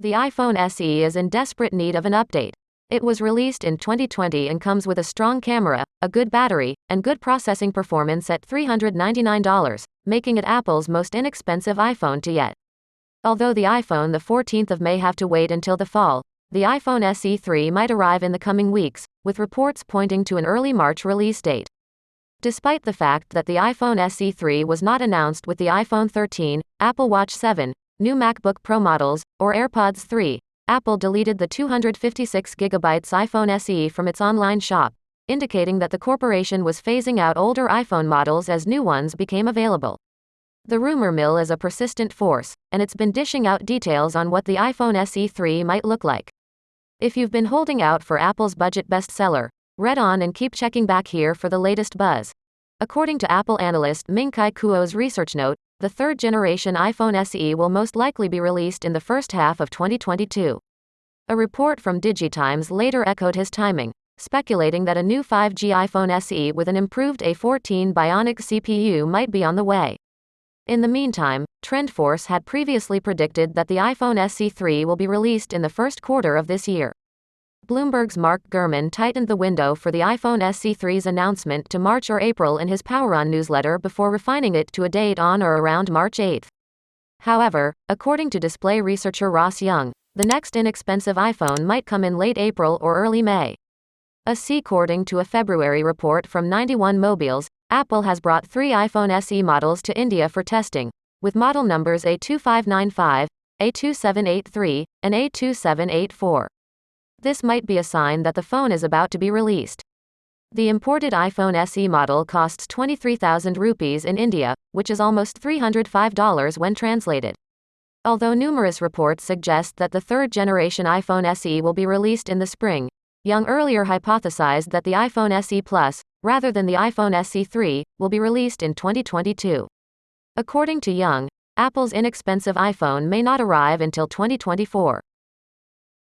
The iPhone SE is in desperate need of an update. It was released in 2020 and comes with a strong camera, a good battery, and good processing performance at $399, making it Apple's most inexpensive iPhone to yet. Although the iPhone the 14th of May have to wait until the fall, the iPhone SE 3 might arrive in the coming weeks, with reports pointing to an early March release date. Despite the fact that the iPhone SE 3 was not announced with the iPhone 13, Apple Watch 7, new MacBook Pro models, or AirPods 3, Apple deleted the 256GB iPhone SE from its online shop, indicating that the corporation was phasing out older iPhone models as new ones became available. The rumor mill is a persistent force, and it's been dishing out details on what the iPhone SE 3 might look like. If you've been holding out for Apple's budget bestseller, read on and keep checking back here for the latest buzz. According to Apple analyst Ming-Chi Kuo's research note, the third-generation iPhone SE will most likely be released in the first half of 2022. A report from DigiTimes later echoed his timing, speculating that a new 5G iPhone SE with an improved A14 Bionic CPU might be on the way. In the meantime, TrendForce had previously predicted that the iPhone SE 3 will be released in the first quarter of this year. Bloomberg's Mark Gurman tightened the window for the iPhone SE 3's announcement to March or April in his PowerOn newsletter before refining it to a date on or around March 8. However, according to display researcher Ross Young, the next inexpensive iPhone might come in late April or early May. According to a February report from 91 Mobiles, Apple has brought 3 iPhone SE models to India for testing, with model numbers A2595, A2783, and A2784. This might be a sign that the phone is about to be released. The imported iPhone SE model costs 23,000 rupees in India, which is almost $305 when translated. Although numerous reports suggest that the third-generation iPhone SE will be released in the spring, Young earlier hypothesized that the iPhone SE Plus, rather than the iPhone SE 3, will be released in 2022. According to Young, Apple's inexpensive iPhone may not arrive until 2024.